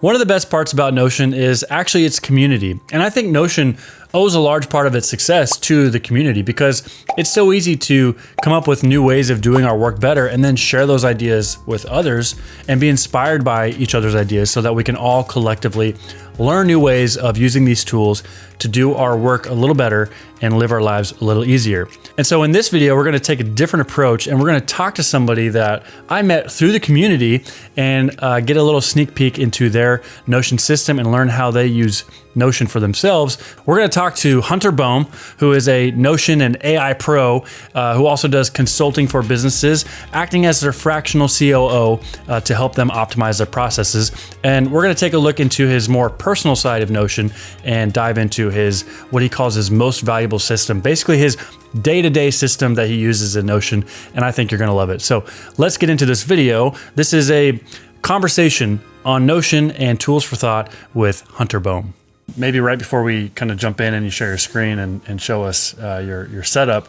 One of the best parts about Notion is actually its community. And I think Notion owes a large part of its success to the community because it's so easy to come up with new ways of doing our work better and then share those ideas with others and be inspired by each other's ideas so that we can all collectively learn new ways of using these tools to do our work a little better and live our lives a little easier. And so in this video, we're going to take a different approach and we're going to talk to somebody that I met through the community and get a little sneak peek into their Notion system and learn how they use Notion for themselves. We're going to talk to Hunter Bohm, who is a Notion and AI pro, who also does consulting for businesses, acting as their fractional COO to help them optimize their processes. And we're going to take a look into his more personal side of Notion and dive into his, what he calls his most valuable system, basically his day-to-day system that he uses in Notion. And I think you're going to love it. So let's get into this video. This is a conversation on Notion and tools for thought with Hunter Bohm. Maybe right before we kind of jump in and you share your screen and show us your setup,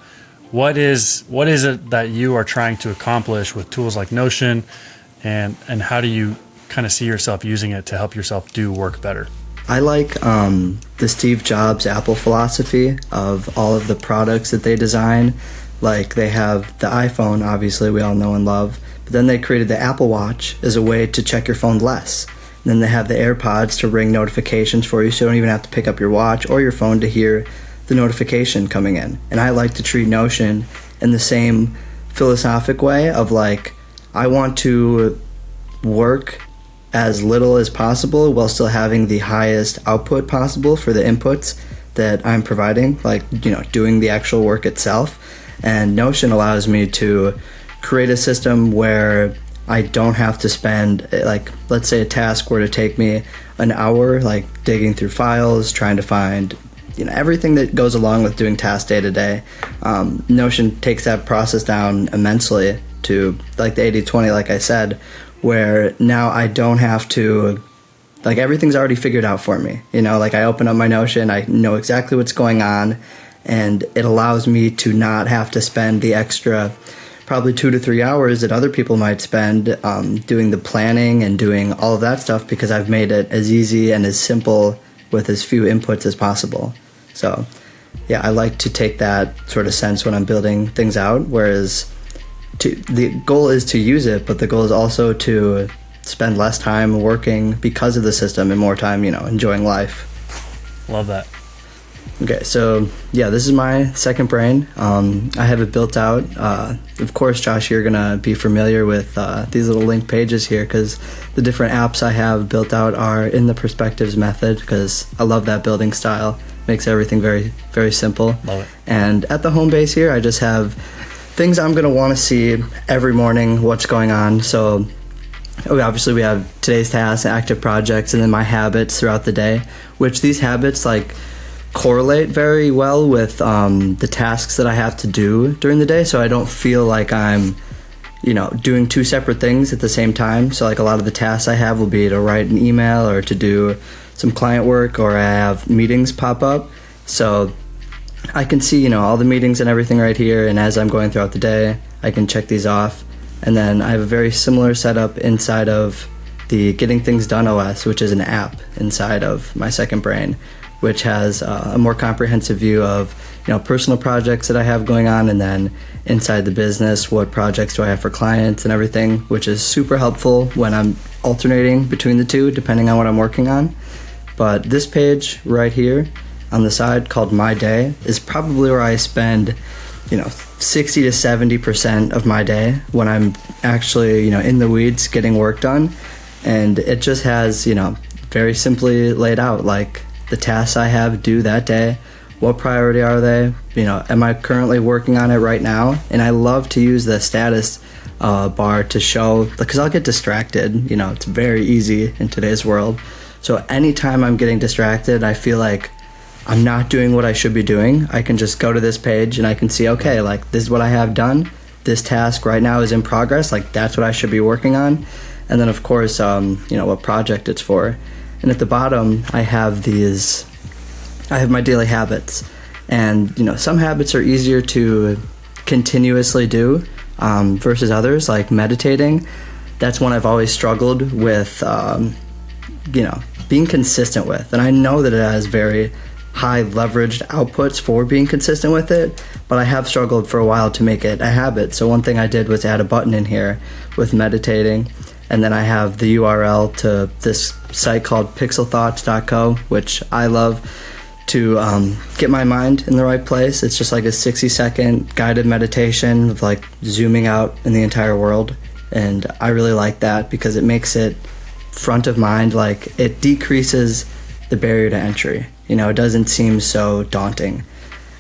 what is it that you are trying to accomplish with tools like Notion, and how do you kind of see yourself using it to help yourself do work better? I like the Steve Jobs Apple philosophy of all of the products that they design. Like they have the iPhone, obviously we all know and love, but then they created the Apple Watch as a way to check your phone less. And then they have the AirPods to ring notifications for you, so you don't even have to pick up your watch or your phone to hear the notification coming in. And I like to treat Notion in the same philosophic way of like, I want to work as little as possible while still having the highest output possible for the inputs that I'm providing, like, doing the actual work itself. And Notion allows me to create a system where I don't have to spend, like, let's say a task were to take me an hour, like digging through files, trying to find, everything that goes along with doing tasks day to day. Notion takes that process down immensely to like the 80-20, like I said, where now I don't have to, like, everything's already figured out for me. Like I open up my Notion, I know exactly what's going on, and it allows me to not have to spend the extra probably 2 to 3 hours that other people might spend doing the planning and doing all of that stuff, because I've made it as easy and as simple with as few inputs as possible. So yeah, I like to take that sort of sense when I'm building things out, whereas the goal is to use it, but the goal is also to spend less time working because of the system and more time, enjoying life. Love that. Okay, so yeah, this is my second brain. I have it built out. Of course, Josh, you're going to be familiar with these little link pages here, because the different apps I have built out are in the perspectives method, because I love that building style. Makes everything very, very simple. Love it. And at the home base here, I just have things I'm going to want to see every morning, what's going on. So obviously we have today's tasks, active projects, and then my habits throughout the day, which these habits correlate very well with the tasks that I have to do during the day, so I don't feel like I'm doing two separate things at the same time. So like a lot of the tasks I have will be to write an email or to do some client work, or I have meetings pop up, so I can see all the meetings and everything right here, and as I'm going throughout the day I can check these off. And then I have a very similar setup inside of the Getting Things Done OS, which is an app inside of my second brain, which has a more comprehensive view of personal projects that I have going on, and then inside the business, what projects do I have for clients and everything, which is super helpful when I'm alternating between the two depending on what I'm working on. But this page right here on the side, called My Day, is probably where I spend 60 to 70% of my day when I'm actually in the weeds getting work done. And it just has very simply laid out, like, the tasks I have due that day, what priority are they, am I currently working on it right now? And I love to use the status bar to show, because I'll get distracted. It's very easy in today's world. So anytime I'm getting distracted, I feel like I'm not doing what I should be doing, I can just go to this page and I can see, okay, like, this is what I have done, this task right now is in progress, like, that's what I should be working on. And then of course what project it's for. And at the bottom I have my daily habits, and some habits are easier to continuously do versus others, like meditating. That's one I've always struggled with being consistent with. And I know that it has very high leveraged outputs for being consistent with it, but I have struggled for a while to make it a habit. So one thing I did was add a button in here with meditating, and then I have the URL to this site called pixelthoughts.co, which I love, to get my mind in the right place. It's just like a 60-second guided meditation of like zooming out in the entire world, and I really like that because it makes it front of mind. Like, it decreases the barrier to entry. It doesn't seem so daunting.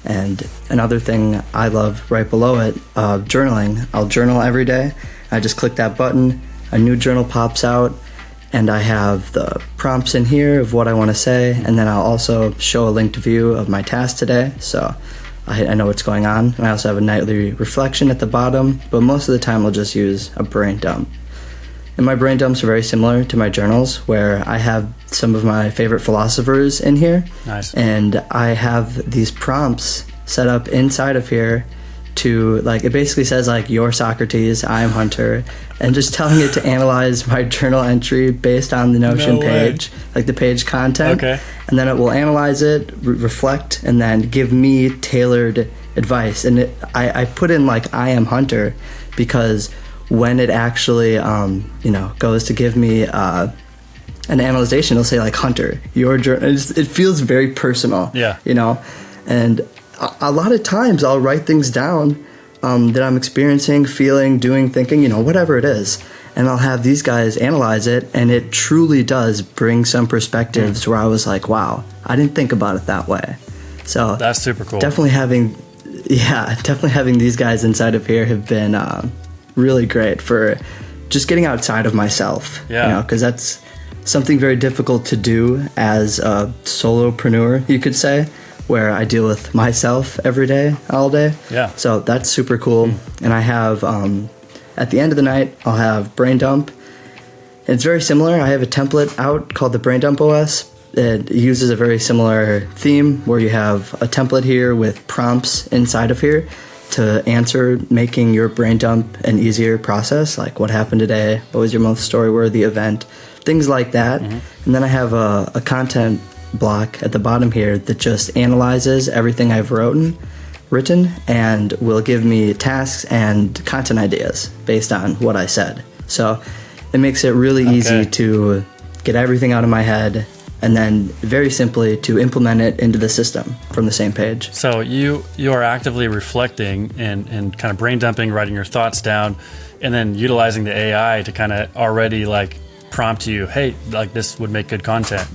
And another thing I love right below it, journaling. I'll journal every day. I just click that button, a new journal pops out, and I have the prompts in here of what I want to say, and then I'll also show a linked view of my task today, so I know what's going on. And I also have a nightly reflection at the bottom, but most of the time I'll just use a brain dump. And my brain dumps are very similar to my journals, where I have some of my favorite philosophers in here. Nice. And I have these prompts set up inside of here to, like, it basically says, like, you're Socrates, I'm Hunter, and just telling it to analyze my journal entry based on the Notion page, like the page content. Okay. And then it will analyze it, reflect, and then give me tailored advice. And I put in, like, I am Hunter, because when it actually, goes to give me an analyzation, it'll say, like, Hunter, your journal. It feels very personal. Yeah. And a lot of times I'll write things down that I'm experiencing, feeling, doing, thinking, whatever it is. And I'll have these guys analyze it, and it truly does bring some perspectives where I was like, wow, I didn't think about it that way. So that's super cool. Definitely having these guys inside of here have been really great for just getting outside of myself. Yeah. Because that's something very difficult to do as a solopreneur, you could say, where I deal with myself every day, all day. Yeah. So that's super cool. And I have, at the end of the night, I'll have Brain Dump. It's very similar. I have a template out called the Brain Dump OS. It uses a very similar theme where you have a template here with prompts inside of here to answer, making your brain dump an easier process, like what happened today, what was your most story-worthy event, things like that. And then I have a content block at the bottom here that just analyzes everything I've written and will give me tasks and content ideas based on what I said. So it makes it really easy to get everything out of my head, and then very simply to implement it into the system from the same page. So you are actively reflecting and kind of brain dumping, writing your thoughts down, and then utilizing the AI to kind of already like prompt you, hey, like this would make good content.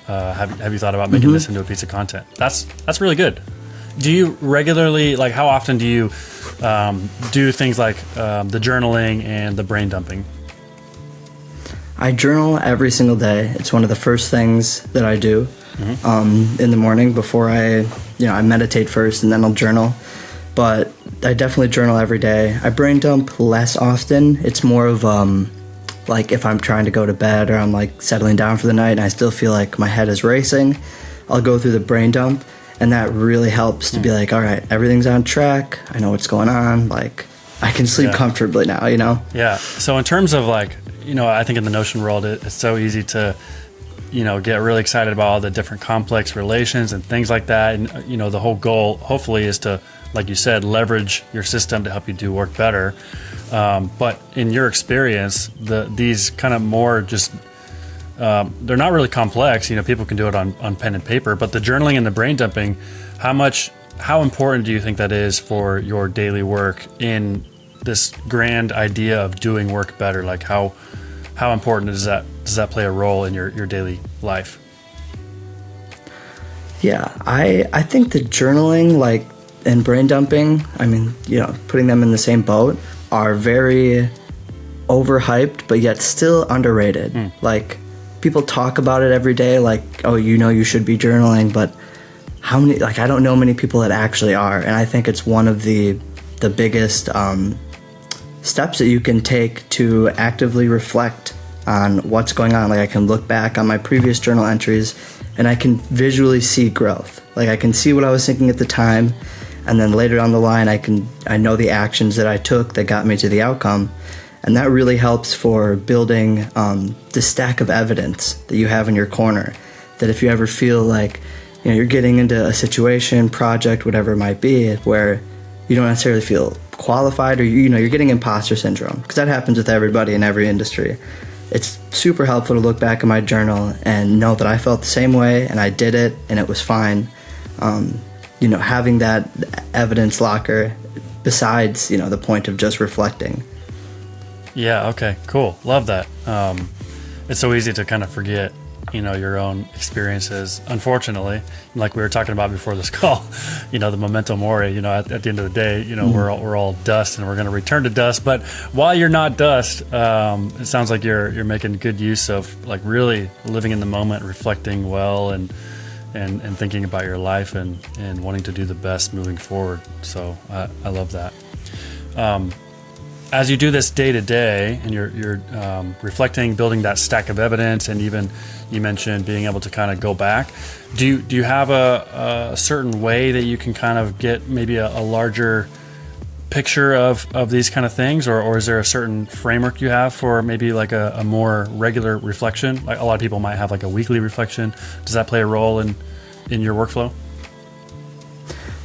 Have you thought about making this into a piece of content? That's really good. Do you regularly, like, how often do you do things like the journaling and the brain dumping? I journal every single day. It's one of the first things that I do in the morning before I meditate first, and then I'll journal. But I definitely journal every day. I brain dump less often. It's more of like if I'm trying to go to bed or I'm like settling down for the night and I still feel like my head is racing, I'll go through the brain dump, and that really helps to be like, all right, everything's on track. I know what's going on. Like, I can sleep comfortably now, Yeah. So in terms of like, I think in the Notion world, it's so easy to, get really excited about all the different complex relations and things like that. And, the whole goal, hopefully, is to, like you said, leverage your system to help you do work better. But in your experience, these kind of more just, they're not really complex. People can do it on pen and paper, but the journaling and the brain dumping, how important do you think that is for your daily work in this grand idea of doing work better? Like how important does that play a role in your daily life? Yeah, I think the journaling, like, and brain dumping, putting them in the same boat, are very overhyped, but yet still underrated. Like, people talk about it every day, like, oh, you should be journaling, but how many, like, I don't know many people that actually are. And I think it's one of the biggest steps that you can take to actively reflect on what's going on. Like, I can look back on my previous journal entries and I can visually see growth. Like, I can see what I was thinking at the time, and then later down the line I know the actions that I took that got me to the outcome. And that really helps for building the stack of evidence that you have in your corner. That if you ever feel like you're getting into a situation, project, whatever it might be, where you don't necessarily feel qualified, or you're getting imposter syndrome, because that happens with everybody in every industry. It's super helpful to look back at my journal and know that I felt the same way and I did it and it was fine. Having that evidence locker besides, the point of just reflecting. Yeah. Okay, cool. Love that. It's so easy to kind of forget, your own experiences. Unfortunately, like we were talking about before this call, the memento mori, at the end of the day, we're all dust and we're going to return to dust. But while you're not dust, it sounds like you're making good use of like really living in the moment, reflecting well and thinking about your life and wanting to do the best moving forward. So I love that. As you do this day to day and you're reflecting, building that stack of evidence, and even you mentioned being able to kind of go back, do you have a certain way that you can kind of get maybe a larger picture of these kind of things, or is there a certain framework you have for maybe like a more regular reflection? Like a lot of people might have like a weekly reflection. Does that play a role in your workflow?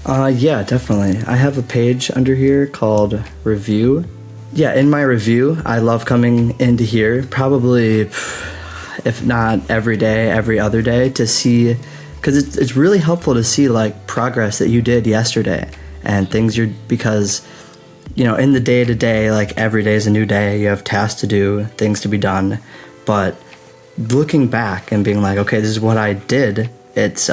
Yeah, definitely. I have a page under here called Review. Yeah, in my review, I love coming into here probably, if not every day, every other day, to see, because it's really helpful to see like progress that you did yesterday and things because in the day to day, like every day is a new day. You have tasks to do, things to be done, but looking back and being like, okay, this is what I did. It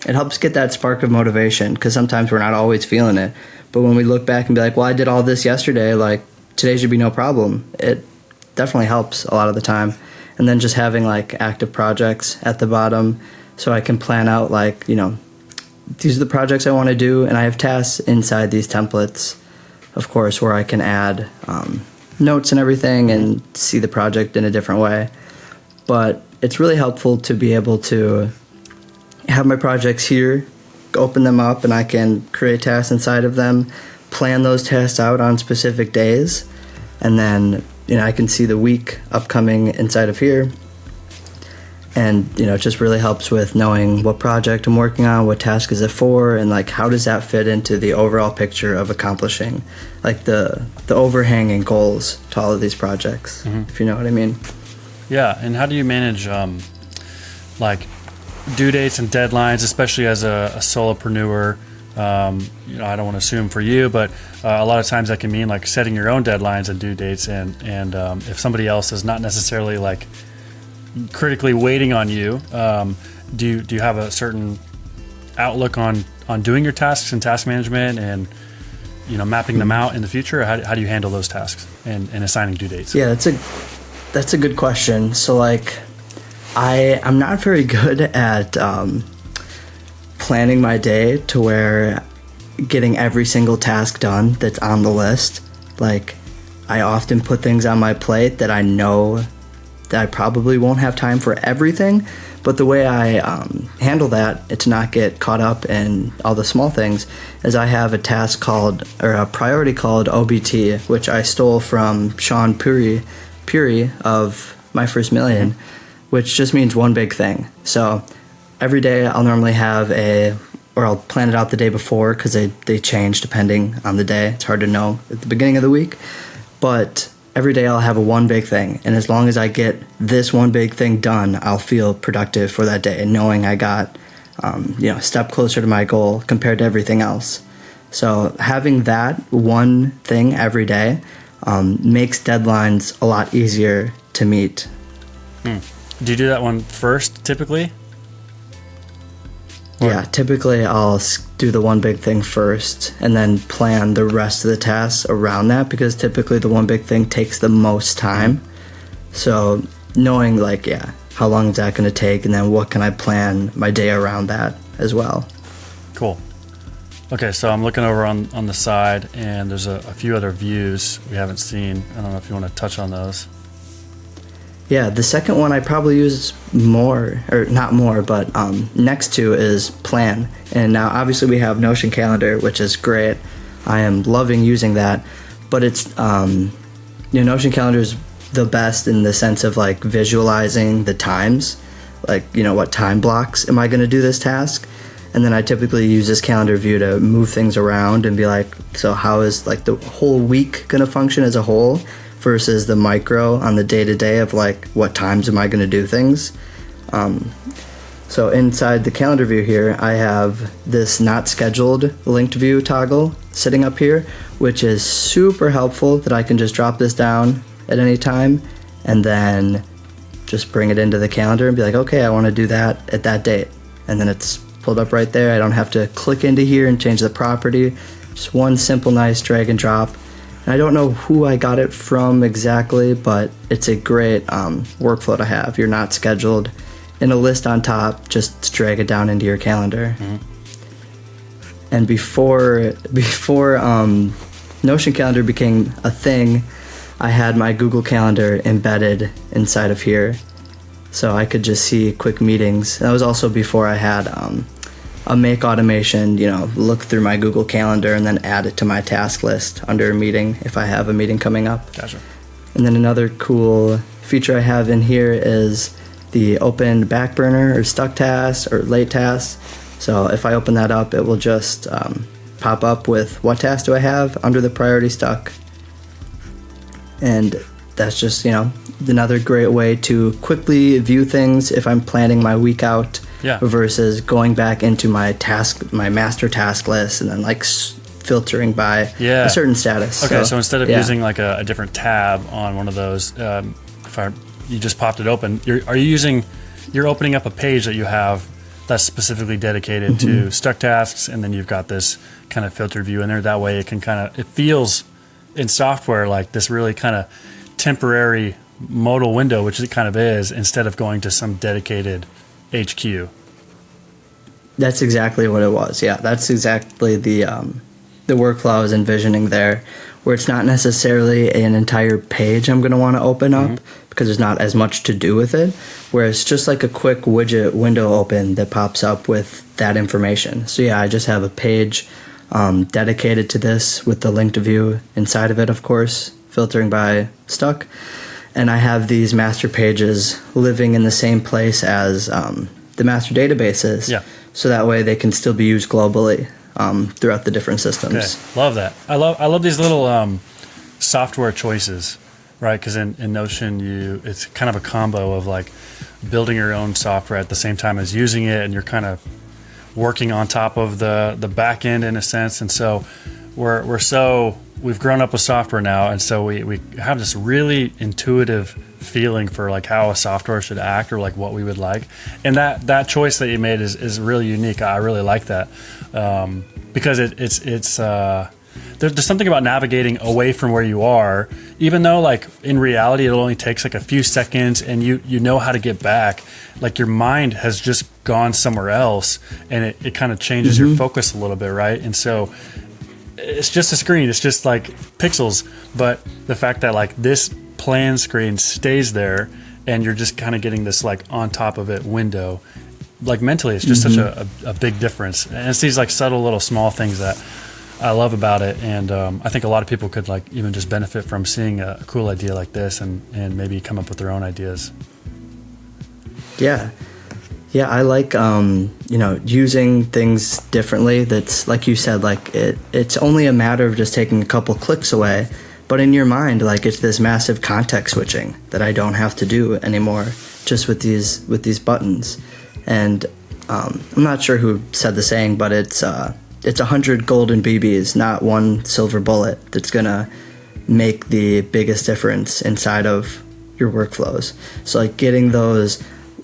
helps get that spark of motivation, because sometimes we're not always feeling it. But when we look back and be like, well, I did all this yesterday, like today should be no problem, it definitely helps a lot of the time. And then just having like active projects at the bottom, so I can plan out like, these are the projects I want to do, and I have tasks inside these templates, of course, where I can add notes and everything and see the project in a different way. But it's really helpful to be able to have my projects here, open them up, and I can create tasks inside of them, plan those tasks out on specific days, and then I can see the week upcoming inside of here. And it just really helps with knowing what project I'm working on, what task is it for, and like how does that fit into the overall picture of accomplishing like the overhanging goals to all of these projects, if you know what I mean. Yeah. And how do you manage like due dates and deadlines, especially as a solopreneur? I don't want to assume for you, but a lot of times that can mean like setting your own deadlines and due dates, and if somebody else is not necessarily like critically waiting on you, do you have a certain outlook on doing your tasks and task management and mapping them out in the future? Or how do you handle those tasks and assigning due dates? Yeah, that's a good question. So like I'm not very good at planning my day to where getting every single task done that's on the list. Like I often put things on my plate that I know that I probably won't have time for everything, but the way I handle that, to not get caught up in all the small things, is I have a priority called OBT, which I stole from Sean Puri of My First Million, which just means one big thing. So every day I'll normally have I'll plan it out the day before, because they change depending on the day. It's hard to know at the beginning of the week. But every day I'll have a one big thing. And as long as I get this one big thing done, I'll feel productive for that day, knowing I got a step closer to my goal compared to everything else. So having that one thing every day makes deadlines a lot easier to meet. Do you do that one first typically? Yeah, typically I'll do the one big thing first and then plan the rest of the tasks around that, because typically the one big thing takes the most time. So knowing how long is that going to take, and then what can I plan my day around that as well. Cool. Okay, so I'm looking over on the side, and there's a few other views we haven't seen. I don't know if you want to touch on those. Yeah, the second one I probably use more, or not more, but next to is Plan. And now obviously we have Notion Calendar, which is great. I am loving using that, but it's Notion calendar is the best in the sense of like visualizing the times, like, what time blocks am I going to do this task? And then I typically use this calendar view to move things around and be like, so how is like the whole week going to function as a whole versus the micro on the day-to-day of like what times am I going to do things. So inside the calendar view here, I have this not scheduled linked view toggle sitting up here, which is super helpful that I can just drop this down at any time and then just bring it into the calendar and be like, okay, I want to do that at that date. And then it's pulled up right there. I don't have to click into here and change the property. Just one simple, nice drag and drop. And I don't know who I got it from exactly, but it's a great workflow to have. You're not scheduled in a list on top, just drag it down into your calendar. Mm-hmm. And before Notion Calendar became a thing, I had my Google Calendar embedded inside of here, so I could just see quick meetings. That was also before I had a make automation, look through my Google Calendar and then add it to my task list under a meeting if I have a meeting coming up. Gotcha. And then another cool feature I have in here is the open back burner or stuck tasks or late tasks. So if I open that up, it will just pop up with what task do I have under the priority stuck. And that's just, another great way to quickly view things if I'm planning my week out versus going back into my master task list and then filtering by a certain status. Okay, so instead of using like a different tab on one of those, you just popped it open, you're opening up a page that you have that's specifically dedicated to stuck tasks, and then you've got this kind of filter view in there. That way it feels in software like this really kind of temporary modal window, which it kind of is, instead of going to some dedicated HQ. That's exactly what it was. Yeah, that's exactly the workflow I was envisioning there, where it's not necessarily an entire page I'm going to want to open up because there's not as much to do with it, where it's just like a quick widget window open that pops up with that information. So yeah, I just have a page dedicated to this with the linked view inside of it, of course, filtering by stuck. And I have these master pages living in the same place as the master databases. Yeah. So that way they can still be used globally throughout the different systems. Okay. Love that. I love these little software choices, right? Because in Notion, it's kind of a combo of like building your own software at the same time as using it, and you're kind of working on top of the back end in a sense. And so we've grown up with software now, and so we have this really intuitive feeling for like how a software should act or like what we would like. And that choice that you made is really unique. I really like that because it's there's something about navigating away from where you are, even though like in reality it only takes like a few seconds and you know how to get back. Like your mind has just gone somewhere else, and it kind of changes your focus a little bit, right? And so it's just a screen, it's just like pixels, but the fact that like this plan screen stays there and you're just kind of getting this like on top of it window, like mentally it's just such a big difference. And it's these like subtle little small things that I love about it, and I think a lot of people could like even just benefit from seeing a cool idea like this and maybe come up with their own ideas. Yeah, I like using things differently. That's like you said, like it's only a matter of just taking a couple clicks away, but in your mind, like it's this massive context switching that I don't have to do anymore, just with these buttons. And I'm not sure who said the saying, but it's 100 golden BBs, not one silver bullet, that's gonna make the biggest difference inside of your workflows. So like getting those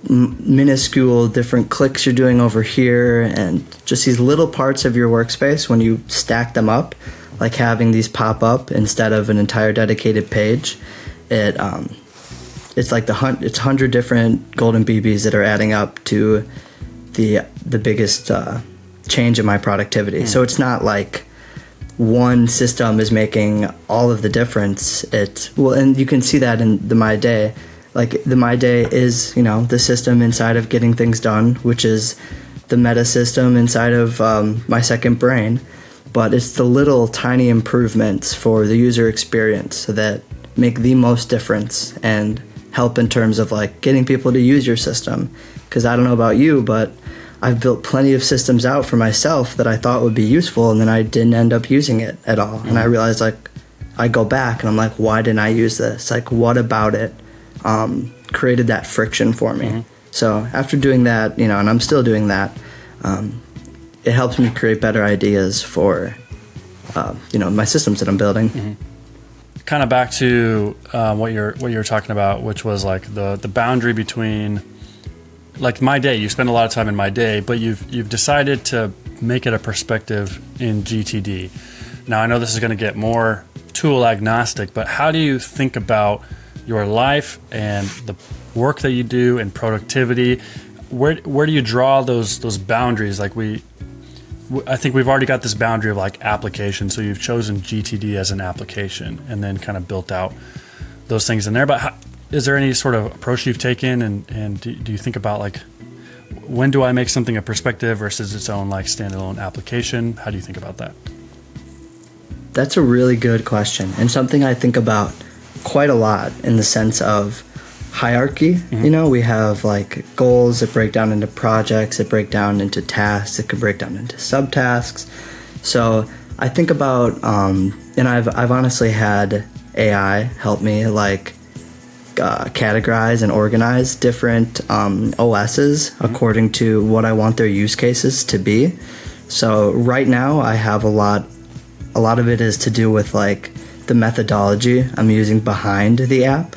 minuscule different clicks you're doing over here and just these little parts of your workspace, when you stack them up, like having these pop up instead of an entire dedicated page, it's like it's 100 different golden BBs that are adding up to the biggest change in my productivity. So it's not like one system is making all of the difference. And you can see that in the My Day. Like the My Day is, the system inside of getting things done, which is the meta system inside of my second brain. But it's the little tiny improvements for the user experience that make the most difference and help in terms of like getting people to use your system. Because I don't know about you, but I've built plenty of systems out for myself that I thought would be useful, and then I didn't end up using it at all. And I realized, like, I go back and I'm like, why didn't I use this? Like, what about it created that friction for me? So after doing that, you know, and I'm still doing that, it helps me create better ideas for, you know, my systems that I'm building. Kind of back to what you're talking about, which was like the boundary between, like, my day. You spend a lot of time in my day, but you've decided to make it a perspective in GTD. Now I know this is going to get more tool agnostic, but how do you think about your life and the work that you do and productivity? Where do you draw those boundaries? Like I think we've already got this boundary of like application. So you've chosen GTD as an application and then kind of built out those things in there. But is there any sort of approach you've taken? And do you think about like, when do I make something a perspective versus its own like standalone application? How do you think about that? That's a really good question, and something I think about quite a lot in the sense of hierarchy. You know, we have like goals that break down into projects, that break down into tasks, that could break down into subtasks. So I think about, and I've honestly had AI help me like categorize and organize different OSs according to what I want their use cases to be. So right now I have a lot of it is to do with like the methodology I'm using behind the app.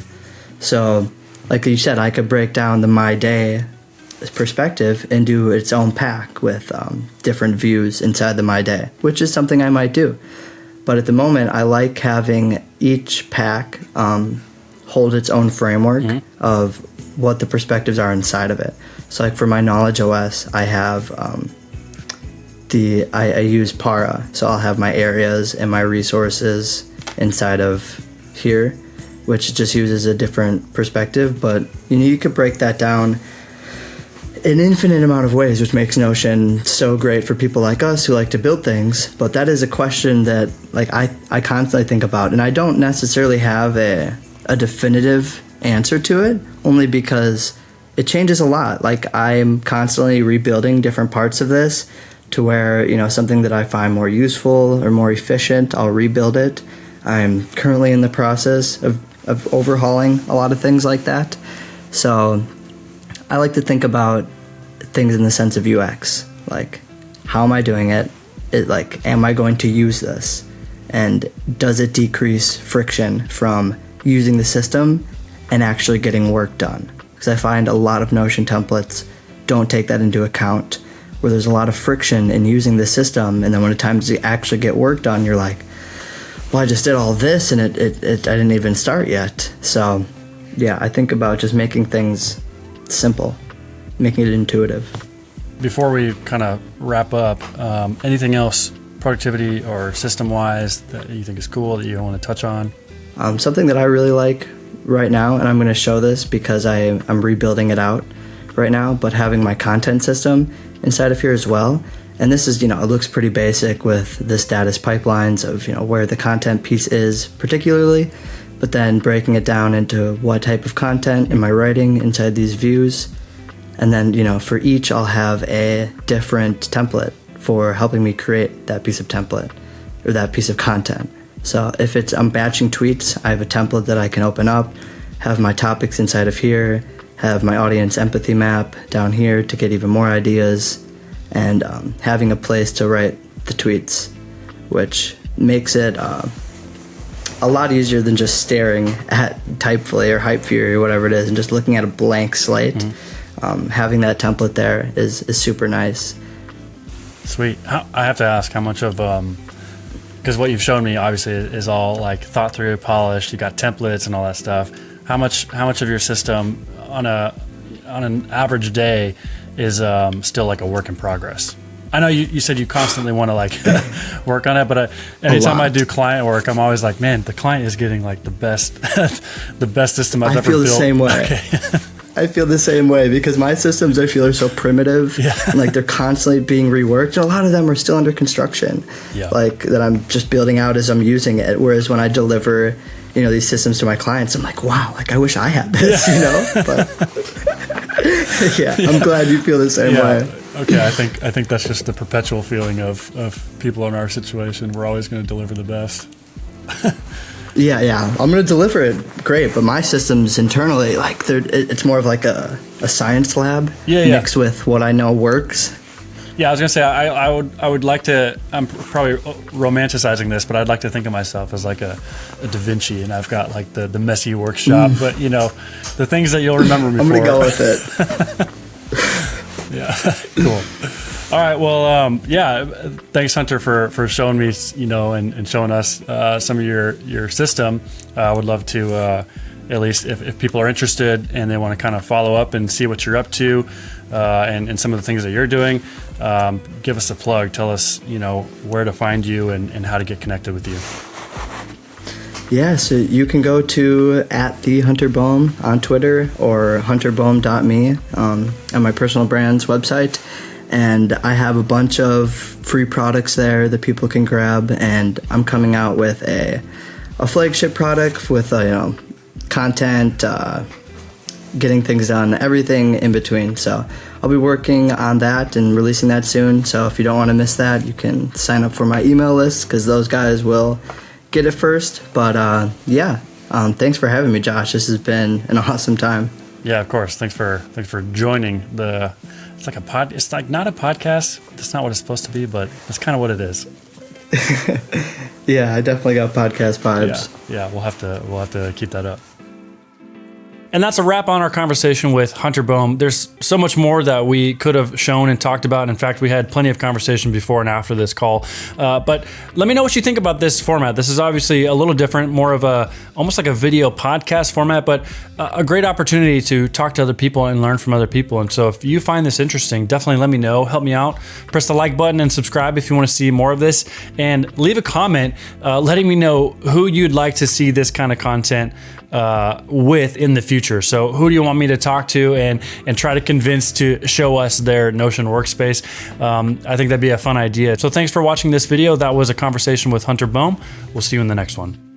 So like you said, I could break down the My Day perspective and do its own pack with different views inside the My Day, which is something I might do. But at the moment, I like having each pack hold its own framework of what the perspectives are inside of it. So like for my Knowledge OS, I have I use Para, so I'll have my areas and my resources inside of here, which just uses a different perspective. But you know, you could break that down an infinite amount of ways, which makes Notion so great for people like us who like to build things. But that is a question that like I constantly think about, and I don't necessarily have a definitive answer to it, only because it changes a lot. Like I'm constantly rebuilding different parts of this to where, you know, something that I find more useful or more efficient, I'll rebuild it. I'm currently in the process of overhauling a lot of things like that. So I like to think about things in the sense of UX. Like, how am I doing it? Like, am I going to use this? And does it decrease friction from using the system and actually getting work done? Because I find a lot of Notion templates don't take that into account, where there's a lot of friction in using the system, and then when it's time to actually get work done, you're like, well, I just did all this and I didn't even start yet. So yeah, I think about just making things simple, making it intuitive. Before we kind of wrap up, anything else productivity or system-wise that you think is cool that you want to touch on? Something that I really like right now, and I'm going to show this because I'm rebuilding it out right now, but having my content system inside of here as well. And this is, you know, it looks pretty basic with the status pipelines of, you know, where the content piece is particularly, but then breaking it down into what type of content am I writing inside these views. And then, you know, for each I'll have a different template for helping me create that piece of template or that piece of content. So if I'm batching tweets, I have a template that I can open up, have my topics inside of here, have my audience empathy map down here to get even more ideas, and having a place to write the tweets, which makes it a lot easier than just staring at Typefully or Hypefury or whatever it is and just looking at a blank slate. Having that template there is super nice. Sweet. I have to ask how much of, because what you've shown me obviously is all like thought through, polished, you got templates and all that stuff. How much of your system on an average day is still like a work in progress? I know you said you constantly want to like work on it, but anytime I do client work, I'm always like, man, the client is getting like the best system I've ever built. I feel the same way. Okay. I feel the same way because my systems, I feel, are so primitive. Yeah. And like they're constantly being reworked, and a lot of them are still under construction. Yeah. Like that I'm just building out as I'm using it. Whereas when I deliver these systems to my clients. I'm like, wow, like I wish I had this, but yeah, I'm glad you feel the same way. Okay, I think that's just the perpetual feeling of people in our situation. We're always going to deliver the best. Yeah, I'm going to deliver it great, but my systems internally, like it's more of like a science lab mixed with what I know works. Yeah, I was gonna say I would like to. I'm probably romanticizing this, but I'd like to think of myself as like a Da Vinci, and I've got like the messy workshop. But the things that you'll remember me for. I'm gonna go with it. Yeah, cool. All right, well, thanks, Hunter, for showing me, and showing us some of your system. I would love to. At least if people are interested and they want to kind of follow up and see what you're up to and some of the things that you're doing, give us a plug. Tell us, where to find you and how to get connected with you. Yeah, so you can go to @the_Hunter_Bohm on Twitter or hunterbohm.me on my personal brand's website. And I have a bunch of free products there that people can grab. And I'm coming out with a flagship product with content, getting things done, everything in between. So I'll be working on that and releasing that soon. So if you don't want to miss that, you can sign up for my email list because those guys will get it first. But thanks for having me, Josh. This has been an awesome time. Yeah, of course. Thanks for joining the. It's like It's like not a podcast. That's not what it's supposed to be, but that's kind of what it is. Yeah, I definitely got podcast vibes. Yeah, we'll have to keep that up. And that's a wrap on our conversation with Hunter Bohm. There's so much more that we could have shown and talked about. In fact, we had plenty of conversation before and after this call. But let me know what you think about this format. This is obviously a little different, more of almost like a video podcast format, but a great opportunity to talk to other people and learn from other people. And so if you find this interesting, definitely let me know. Help me out. Press the like button and subscribe if you want to see more of this. And leave a comment letting me know who you'd like to see this kind of content with in the future. So who do you want me to talk to and try to convince to show us their Notion workspace? I think that'd be a fun idea. So thanks for watching this video. That was a conversation with Hunter Bohm. We'll see you in the next one.